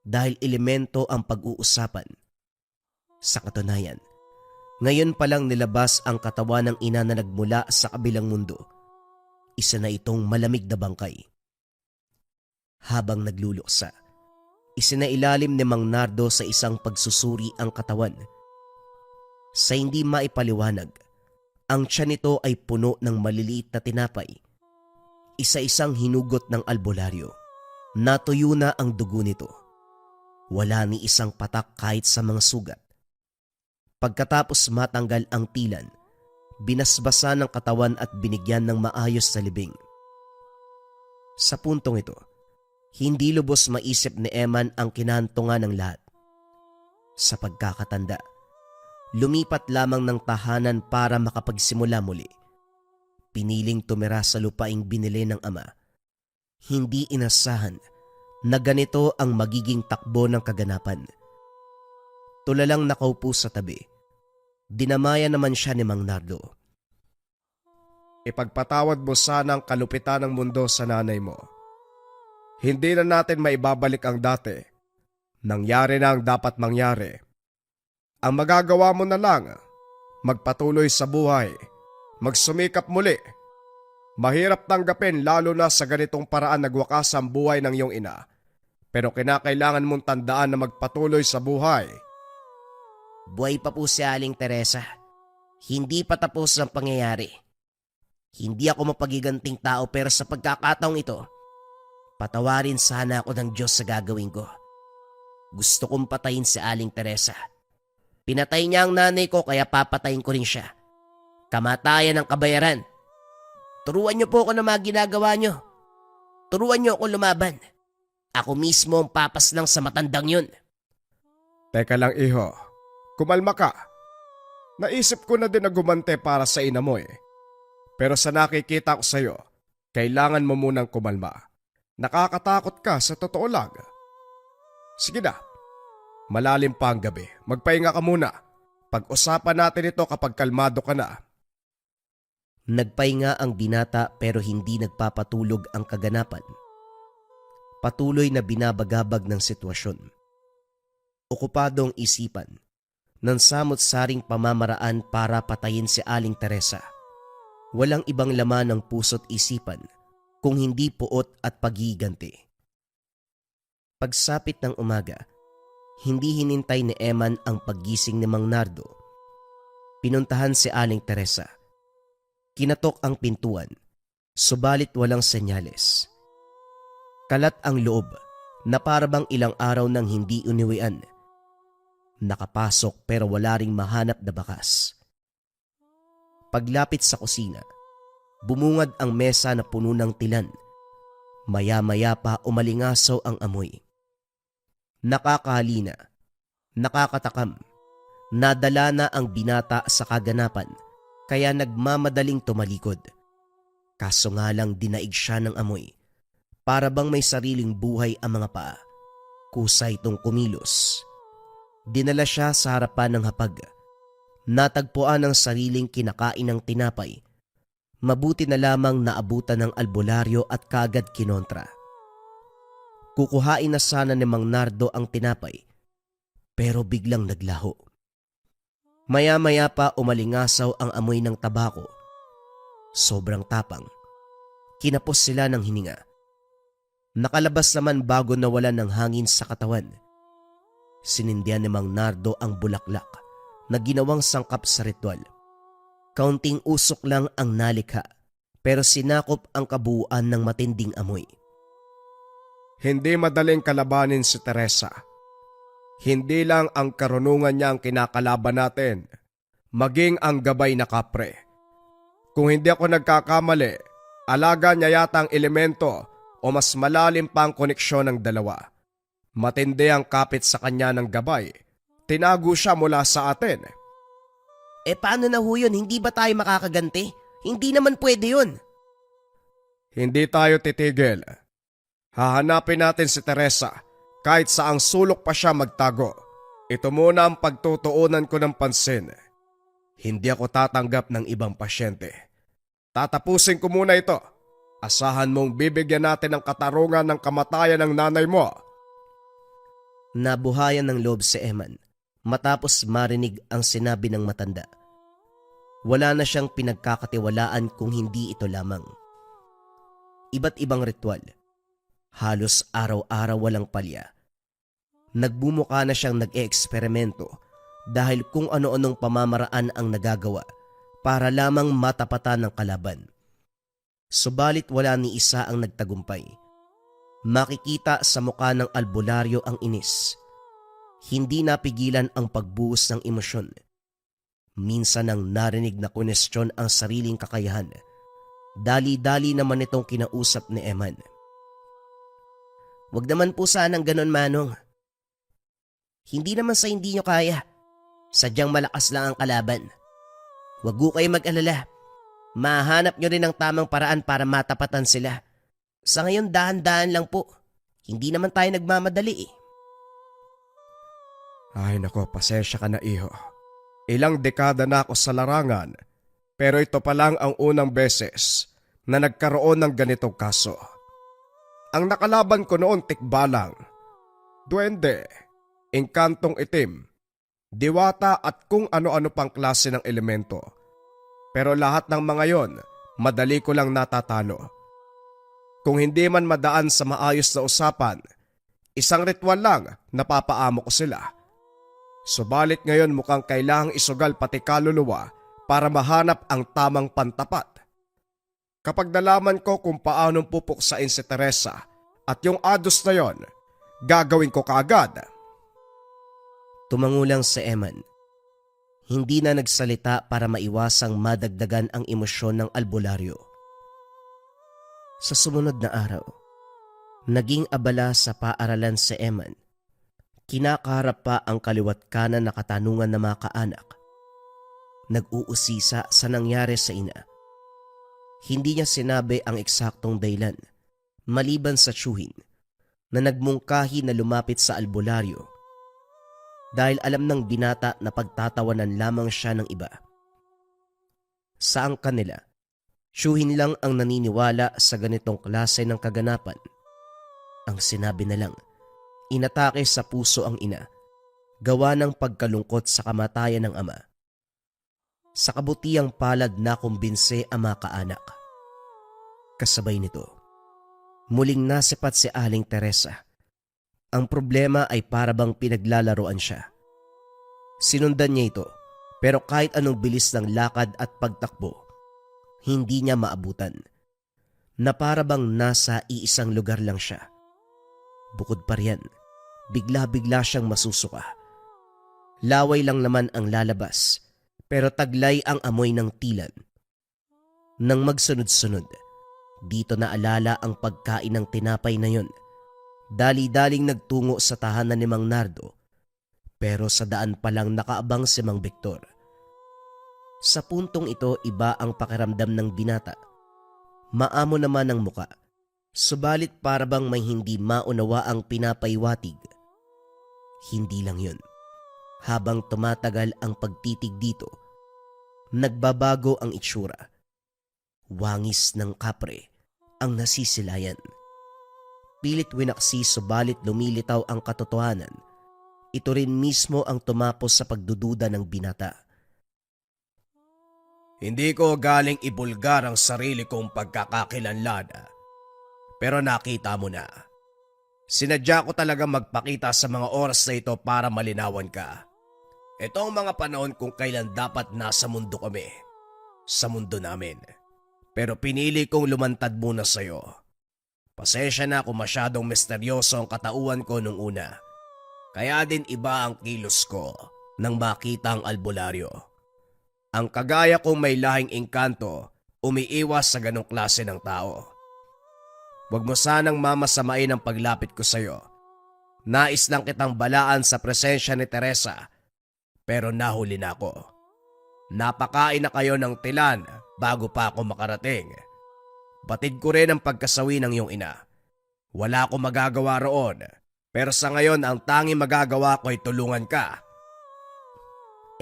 dahil elemento ang pag-uusapan. Sa katunayan, ngayon palang nilabas ang katawan ng ina na nagmula sa kabilang mundo. Isa na itong malamig na bangkay. Habang nagluluksa, isinailalim ni Mang Nardo sa isang pagsusuri ang katawan. Sa hindi maipaliwanag, ang tiyan nito ay puno ng maliliit na tinapay. Isa-isang hinugot ng albularyo. Natuyo na ang dugo nito. Wala ni isang patak kahit sa mga sugat. Pagkatapos matanggal ang tilan, binasbasa ng katawan at binigyan ng maayos na libing. Sa puntong ito, hindi lubos maisip ni Eman ang kinahantungan ng lahat. Sa pagkakatanda, lumipat lamang ng tahanan para makapagsimula muli. Piniling tumira sa lupaing binili ng ama. Hindi inasahan na ganito ang magiging takbo ng kaganapan. Tulalang nakaupo sa tabi. Dinamaya naman siya ni Mang Nardo. Ipagpatawad mo sana ang kalupitan ng mundo sa nanay mo. Hindi na natin maibabalik ang dati. Nangyari na ang dapat mangyari. Ang magagawa mo na lang, magpatuloy sa buhay, magsumikap muli, Mahirap tanggapin lalo na sa ganitong paraan nagwakas ang buhay ng iyong ina. Pero kinakailangan mong tandaan na magpatuloy sa buhay. Buhay pa po si Aling Teresa. Hindi pa tapos ang pangyayari. Hindi ako mapagiganting tao pero sa pagkakataong ito, patawarin sana ako ng Diyos sa gagawin ko. Gusto kong patayin si Aling Teresa. Pinatay niya ang nanay ko kaya papatayin ko rin siya. Kamatayan ng kabayaran. Turuan niyo po ako ng mga ginagawa niyo. Turuan niyo ako lumaban. Ako mismo ang papaslang sa matandang yun. Teka lang iho, kumalma ka. Naisip ko na din na gumante para sa ina mo eh. Pero sa nakikita ko sa'yo, kailangan mo munang kumalma. Nakakatakot ka sa totoo lang. Sige na, malalim pa ang gabi. Magpahinga ka muna. Pag-usapan natin ito kapag kalmado ka na. Nagpahinga ang binata pero hindi nagpapatulog ang kaganapan. Patuloy na binabagabag ng sitwasyon. Okupado ang isipan ng samot-saring pamamaraan para patayin si Aling Teresa. Walang ibang laman ng puso't isipan kung hindi puot at pagiganti. Pagsapit ng umaga, hindi hinintay ni Eman ang paggising ni Mang Nardo. Pinuntahan si Aling Teresa. Kinatok ang pintuan, subalit walang senyales. Kalat ang loob na parabang ilang araw nang hindi uniwian. Nakapasok pero wala ring mahanap na bakas. Paglapit sa kusina, bumungad ang mesa na puno ng tilan. Maya-maya pa umalingasaw ang amoy. Nakakahalina, nakakatakam, nadala na ang binata sa kaganapan kaya nagmamadaling tumalikod. Kaso nga lang dinaig siya ng amoy. Para bang may sariling buhay ang mga paa. Kusay itong kumilos. Dinala siya sa harapan ng hapag. Natagpuan ang sariling kinakain ng tinapay. Mabuti na lamang naabutan ng albularyo at kagad kinontra. Kukuhain na sana ni Mang Nardo ang tinapay, pero biglang naglaho. Maya-maya pa umalingasaw ang amoy ng tabako. Sobrang tapang. Kinapos sila ng hininga. Nakalabas naman bago nawalan ng hangin sa katawan. Sinindihan ni Mang Nardo ang bulaklak na ginawang sangkap sa ritual. Kaunting usok lang ang nalikha pero sinakop ang kabuuan ng matinding amoy. Hindi madaling kalabanin si Teresa. Hindi lang ang karunungan niya ang kinakalaban natin, maging ang gabay na kapre. Kung hindi ako nagkakamali, alaga niya yata ang elemento o mas malalim pa ang koneksyon ng dalawa. Matindi ang kapit sa kanya ng gabay. Tinago siya mula sa atin. Paano na ho yun? Hindi ba tayo makakaganti? Hindi naman pwede yun. Hindi tayo titigil. Hahanapin natin si Teresa kahit saang sulok pa siya magtago. Ito muna ang pagtutuunan ko ng pansin. Hindi ako tatanggap ng ibang pasyente. Tatapusin ko muna ito. Asahan mong bibigyan natin ng katarungan ng kamatayan ng nanay mo. Nabuhayan ng loob si Eman matapos marinig ang sinabi ng matanda. Wala na siyang pinagkakatiwalaan kung hindi ito lamang. Iba't ibang ritual. Halos araw-araw walang palya. Nagbumuka na siyang nag-eeksperimento dahil kung ano-anong pamamaraan ang nagagawa para lamang matapatan ng kalaban. Subalit wala ni isa ang nagtagumpay. Makikita sa mukha ng albularyo ang inis. Hindi napigilan ang pagbuhos ng emosyon. Minsan ang narinig na kunestyon ang sariling kakayahan. Dali-dali naman itong kinausap ni Eman. Wag naman po sanang ganon, Manong. Hindi naman sa hindi nyo kaya. Sadyang malakas lang ang kalaban. Wag po kayo mag-alala. Mahanap nyo rin ang tamang paraan para matapatan sila. Sa ngayon dahan-dahan lang po. Hindi naman tayo nagmamadali eh. Ay nako, pasensya ka na iho. Ilang dekada na ako sa larangan, pero ito pa lang ang unang beses na nagkaroon ng ganitong kaso. Ang nakalaban ko noon tikbalang, duwende, engkantong itim, diwata at kung ano-ano pang klase ng elemento. Pero lahat ng mga yon madali ko lang natatalo. Kung hindi man madaan sa maayos na usapan, isang ritual lang napapaamo ko sila. Subalit ngayon mukhang kailangang isugal pati kaluluwa para mahanap ang tamang pantapat. Kapag nalaman ko kung paanong pupuksain si Teresa at yung ados na yon, gagawin ko kaagad. Tumangulang si Eman. Hindi na nagsalita para maiwasang madagdagan ang emosyon ng albularyo. Sa sumunod na araw, naging abala sa paaralan si Eman. Kinakaharap pa ang kaliwat kanan na katanungan ng mga kaanak. Nag-uusisa sa nangyari sa ina. Hindi niya sinabi ang eksaktong dahilan, maliban sa tiyuhin, na nagmungkahi na lumapit sa albularyo dahil alam ng binata na pagtatawanan lamang siya ng iba. Sa kanila, tiyuhin lang ang naniniwala sa ganitong klase ng kaganapan. Ang sinabi na lang, inatake sa puso ang ina, gawa ng pagkalungkot sa kamatayan ng ama. Sa kabutiang palad na kumbinse ang mga kaanak. Kasabay nito, muling nasipat si Aling Teresa. Ang problema ay parabang pinaglalaroan siya. Sinundan niya ito, pero kahit anong bilis ng lakad at pagtakbo, hindi niya maabutan, na parabang nasa iisang lugar lang siya. Bukod pa riyan, bigla-bigla siyang masusuka. Laway lang naman ang lalabas, pero taglay ang amoy ng tilan. Nang magsunod-sunod, dito naalala ang pagkain ng tinapay na yon. Dali-daling nagtungo sa tahanan ni Mang Nardo, pero sa daan pa lang nakaabang si Mang Victor. Sa puntong ito, iba ang pakiramdam ng binata. Maamo naman ang muka, subalit parabang may hindi maunawa ang pinapaywatig. Hindi lang yun. Habang tumatagal ang pagtitig dito, nagbabago ang itsura. Wangis ng kapre ang nasisilayan. Pilit winaksi subalit lumilitaw ang katotohanan. Ito rin mismo ang tumapos sa pagdududa ng binata. Hindi ko galing ibulgar ang sarili kong pagkakakilanlan. Pero nakita mo na. Sinadya ko talaga magpakita sa mga oras na ito para malinawan ka. Ito ang mga panahon kung kailan dapat nasa mundo kami. Sa mundo namin. Pero pinili kong lumantad muna sa'yo. Pasensya na kung masyadong misteryoso ang katauhan ko nung una. Kaya din iba ang kilos ko nang makita ang albularyo. Ang kagaya kong may lahing engkanto, umiiwas sa ganong klase ng tao. Huwag mo sanang mamasamain ang paglapit ko sa'yo. Nais lang kitang balaan sa presensya ni Teresa, pero nahuli na ako. Napakain na kayo ng tilan bago pa ako makarating. Batid ko rin ang pagkasawi ng iyong ina. Wala akong magagawa roon, pero sa ngayon ang tanging magagawa ko ay tulungan ka.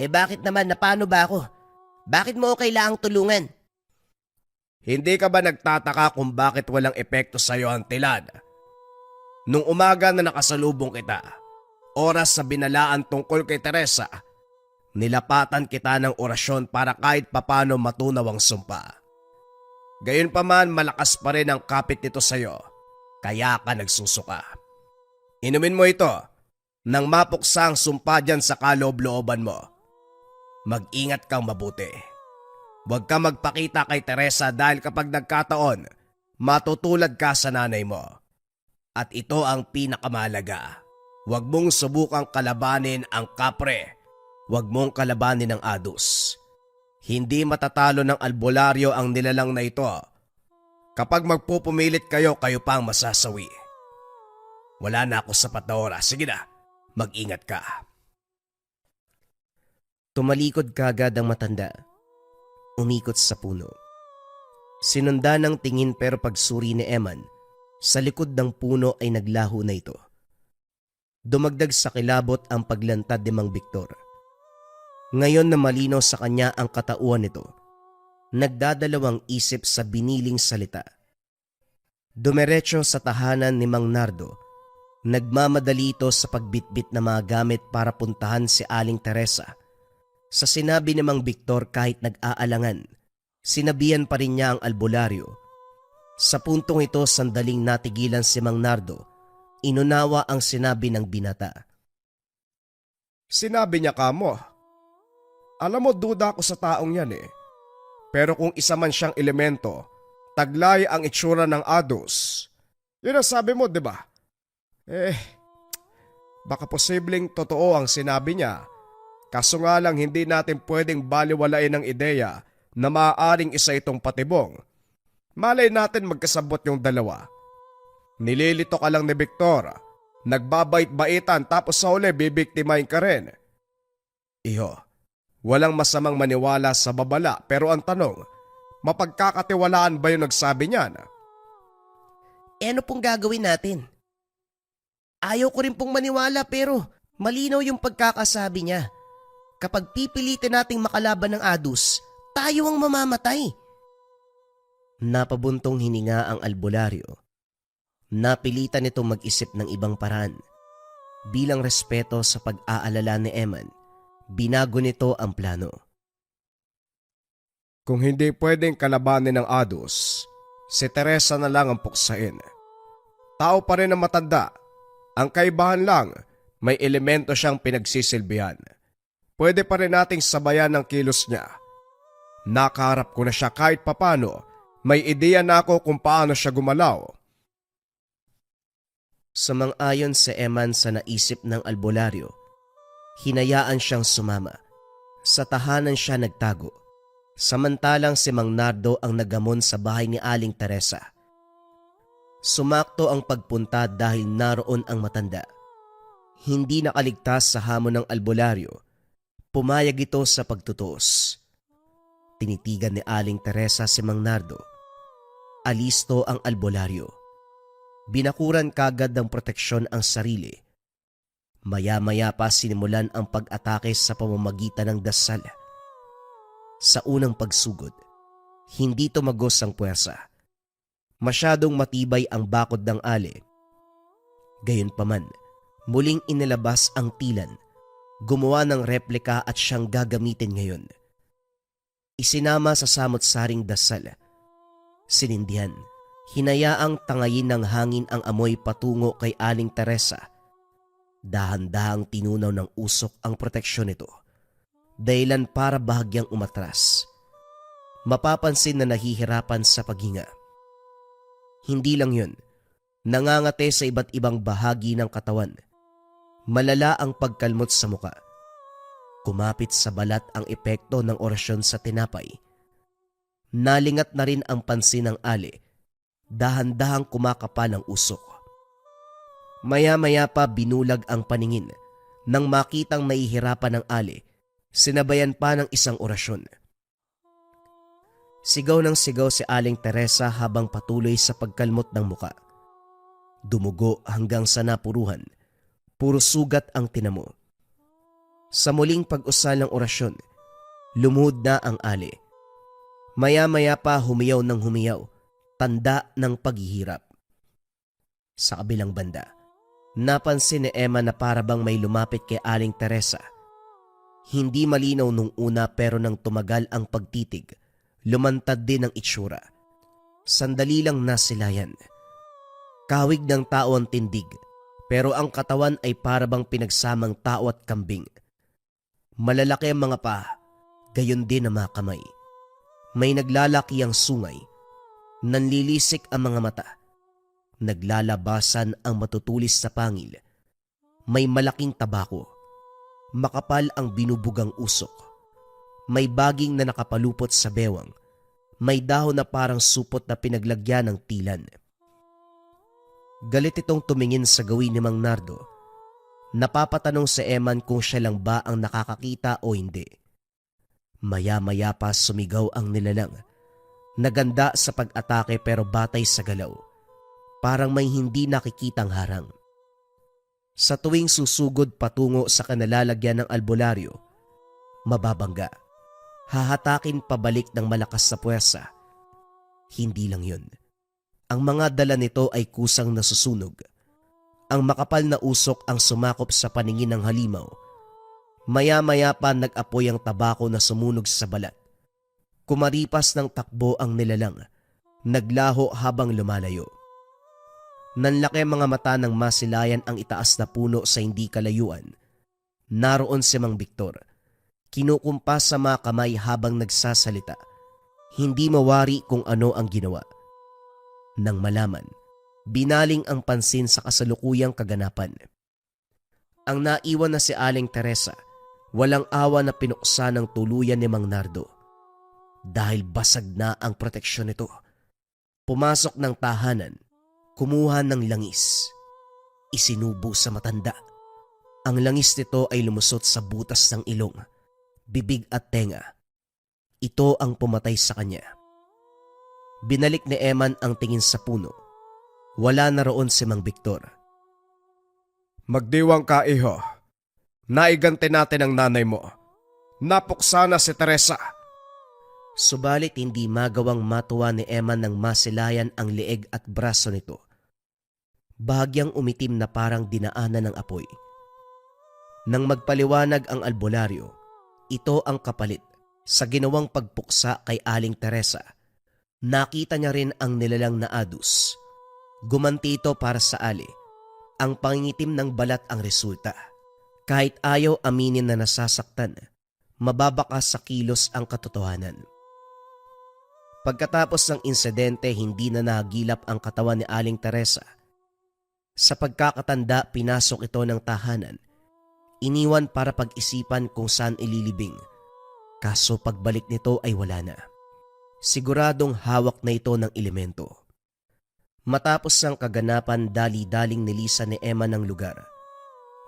Bakit naman? Paano ba ako? Bakit mo kailangang tulungan? Hindi ka ba nagtataka kung bakit walang epekto sa iyo ang tilan? Nung umaga na nakasalubong kita, oras sa binalaan tungkol kay Teresa, nilapatan kita ng orasyon para kahit papano matunaw ang sumpa. Gayunpaman malakas pa rin ang kapit nito sa iyo, kaya ka nagsusuka. Inumin mo ito nang mapuksa ang sumpa dyan sa kaloob-looban mo. Mag-ingat kang mabuti. Huwag ka magpakita kay Teresa dahil kapag nagkataon, matutulad ka sa nanay mo. At ito ang pinakamahalaga. Huwag mong subukang kalabanin ang kapre. Huwag mong kalabanin ang adus. Hindi matatalo ng albularyo ang nilalang na ito. Kapag magpupumilit kayo, kayo pang masasawi. Wala na ako sapat na oras. Sige na, mag-ingat ka. Tumalikod kagad ang matanda. Umikot sa puno. Sinundan ng tingin pero pagsuri ni Eman, sa likod ng puno ay naglaho na ito. Dumagdag sa kilabot ang paglantad ni Mang Victor. Ngayon na malinaw sa kanya ang katauhan nito, nagdadalawang isip sa biniling salita. Dumiretso sa tahanan ni Mang Nardo, nagmamadali ito sa pagbitbit ng mga gamit para puntahan si Aling Teresa. Sa sinabi ni Mang Victor kahit nag-aalangan, Sinabihan pa rin niya ang albularyo. Sa puntong ito, sandaling natigilan si Mang Nardo. Inunawa ang sinabi ng binata. Sinabi niya kamo. Alam mo, duda ako sa taong yan eh. Pero kung isa man siyang elemento, taglay ang itsura ng Ados. Yun ang sabi mo, di ba? Baka posibleng totoo ang sinabi niya. Kaso nga lang hindi natin pwedeng baliwalain ang ideya na maaaring isa itong patibong. Malay natin magkasabot yung dalawa. Nililito ka lang ni Victor. Nagbabait-baitan tapos sa huli bibiktimahin ka rin. Iho, walang masamang maniwala sa babala pero ang tanong, mapagkakatiwalaan ba yung nagsabi niyan? Ano pong gagawin natin? Ayaw ko rin pong maniwala pero malinaw yung pagkakasabi niya. Kapag pipilitin nating makalaban ng Adus, tayo ang mamamatay. Napabuntong hininga ang albularyo. Napilitan itong mag-isip ng ibang paraan. Bilang respeto sa pag-aalala ni Eman, binago nito ang plano. Kung hindi pwedeng kalabanin ng Adus, si Teresa na lang ang puksain. Tao pa rin ang matanda. Ang kaibahan lang, may elemento siyang pinagsisilbihan. Pwede pa rin nating sabayan ng kilos niya. Nakaharap ko na siya kahit papano. May ideya na ako kung paano siya gumalaw. Sumang-ayon si Eman sa naisip ng albularyo. Hinayaan siyang sumama. Sa tahanan siya nagtago. Samantalang si Mang Nardo ang nagamon sa bahay ni Aling Teresa. Sumakto ang pagpunta dahil naroon ang matanda. Hindi nakaligtas sa hamon ng albularyo. Pumayag ito sa pagtutuos. Tinitigan ni Aling Teresa si Mang Nardo. Alisto ang albularyo. Binakuran kagad ng proteksyon ang sarili. Maya-maya pa sinimulan ang pag-atake sa pamamagitan ng dasal. Sa unang pagsugod, hindi tumagos ang puwersa. Masyadong matibay ang bakod ng ale. Gayunpaman, muling inilabas ang tilan. Gumawa ng replika at siyang gagamitin ngayon. Isinama sa samot-saring dasal. Sinindihan, hinayaang tangayin ng hangin ang amoy patungo kay Aling Teresa. Dahan-dahang tinunaw ng usok ang proteksyon nito. Dahilan para bahagyang umatras. Mapapansin na nahihirapan sa paghinga. Hindi lang yun, nangangate sa iba't ibang bahagi ng katawan. Malala ang pagkalmot sa muka. Kumapit sa balat ang epekto ng orasyon sa tinapay. Nalingat na rin ang pansin ng ale. Dahan-dahang kumakapal ang usok. Maya-maya pa binulag ang paningin. Nang makitang mahihirapan ng ale, sinabayan pa ng isang orasyon. Sigaw ng sigaw si Aling Teresa habang patuloy sa pagkalmot ng muka. Dumugo hanggang sa napuruhan. Puro sugat ang tinamo. Sa muling pag-usal ng orasyon, lumuhod na ang ale. Maya-maya pa humiyaw ng humiyaw, tanda ng paghihirap. Sa kabilang banda, napansin ni Emma na parabang may lumapit kay Aling Teresa. Hindi malinaw nung una pero nang tumagal ang pagtitig, lumantad din ang itsura. Sandali lang nasilayan. Kahawig ng tao ang tindig, pero ang katawan ay parabang pinagsamang tao at kambing. Malalaki ang mga paa, gayon din ang mga kamay. May naglalaki ang sungay, nanlilisik ang mga mata. Naglalabasan ang matutulis sa pangil. May malaking tabako. Makapal ang binubugang usok. May baging na nakapalupot sa bewang. May dahon na parang supot na pinaglagyan ng tilan. Galit itong tumingin sa gawin ni Mang Nardo. Napapatanong si Eman kung siya lang ba ang nakakakita o hindi. Maya-maya pa sumigaw ang nilalang. Naganda sa pag-atake pero batay sa galaw. Parang may hindi nakikitang harang. Sa tuwing susugod patungo sa kanalalagyan ng albularyo, mababangga. Hahatakin pabalik ng malakas sa puwersa. Hindi lang yun. Ang mga dala nito ay kusang nasusunog. Ang makapal na usok ang sumakop sa paningin ng halimaw. Maya-maya pa nag-apoy ang tabako na sumunog sa balat. Kumaripas ng takbo ang nilalang, naglaho habang lumalayo. Nanlaki mga mata ng masilayan ang itaas na puno sa hindi kalayuan. Naroon si Mang Victor, kinukumpas sa mga kamay habang nagsasalita. Hindi mawari kung ano ang ginawa. Nang malaman, binaling ang pansin sa kasalukuyang kaganapan. Ang naiwan na si Aling Teresa, walang awa na pinuksa ng tuluyan ni Mang Nardo. Dahil basag na ang proteksyon nito, pumasok ng tahanan, kumuha ng langis, isinubo sa matanda. Ang langis nito ay lumusot sa butas ng ilong, bibig at tenga. Ito ang pumatay sa kanya. Binalik ni Eman ang tingin sa puno. Wala na roon si Mang Victor. Magdiwang ka, iho. Naiganti natin ang nanay mo. Napuksa na si Teresa. Subalit hindi magawang matuwa ni Eman ng masilayan ang leeg at braso nito. Bahagyang umitim na parang dinaanan ng apoy. Nang magpaliwanag ang albularyo, ito ang kapalit sa ginawang pagpuksa kay Aling Teresa. Nakita niya rin ang nilalang na adus. Gumanti ito para sa Ali. Ang pangingitim ng balat ang resulta. Kahit ayaw aminin na nasasaktan, mababakas sa kilos ang katotohanan. Pagkatapos ng insidente, hindi na nahagilap ang katawan ni Aling Teresa. Sa pagkakatanda, pinasok ito ng tahanan. Iniwan para pag-isipan kung saan ililibing. Kaso pagbalik nito ay wala na. Siguradong hawak na ito ng elemento. Matapos ang kaganapan, dali-daling nilisan ni Emma ng lugar.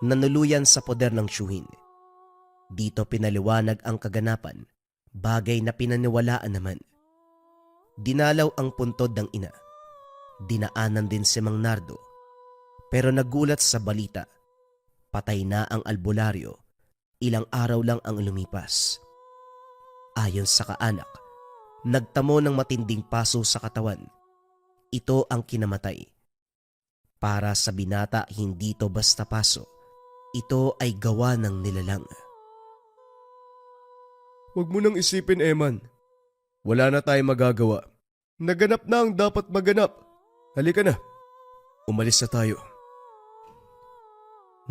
Nanuluyan sa poder ng tiyuhin. Dito pinaliwanag ang kaganapan, bagay na pinaniwalaan naman. Dinalaw ang puntod ng ina. Dinaanan din si Mang Nardo. Pero nagulat sa balita, patay na ang albularyo, ilang araw lang ang lumipas. Ayon sa kaanak, nagtamo ng matinding paso sa katawan. Ito ang kinamatay. Para sa binata, hindi ito basta paso. Ito ay gawa ng nilalang. Huwag mo nang isipin, Eman. Wala na tayong magagawa. Naganap na ang dapat maganap. Halika na. Umalis na tayo.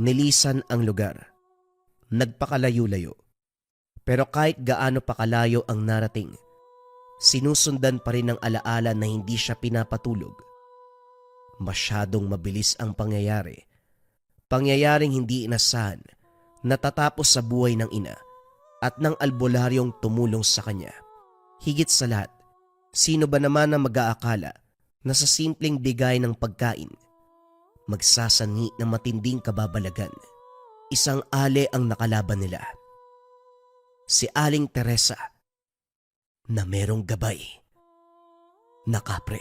Nilisan ang lugar. Nagpakalayo-layo. Pero kahit gaano pa kalayo ang narating, sinusundan pa rin ng alaala na hindi siya pinapatulog. Masyadong mabilis ang pangyayari. Pangyayaring hindi inasahan, natatapos sa buhay ng ina at ng albularyong tumulong sa kanya. Higit sa lahat, sino ba naman ang mag-aakala na sa simpleng bigay ng pagkain, magsasangi ng matinding kababalagan? Isang ale ang nakalaban nila. Si Aling Teresa na merong gabay na kapre.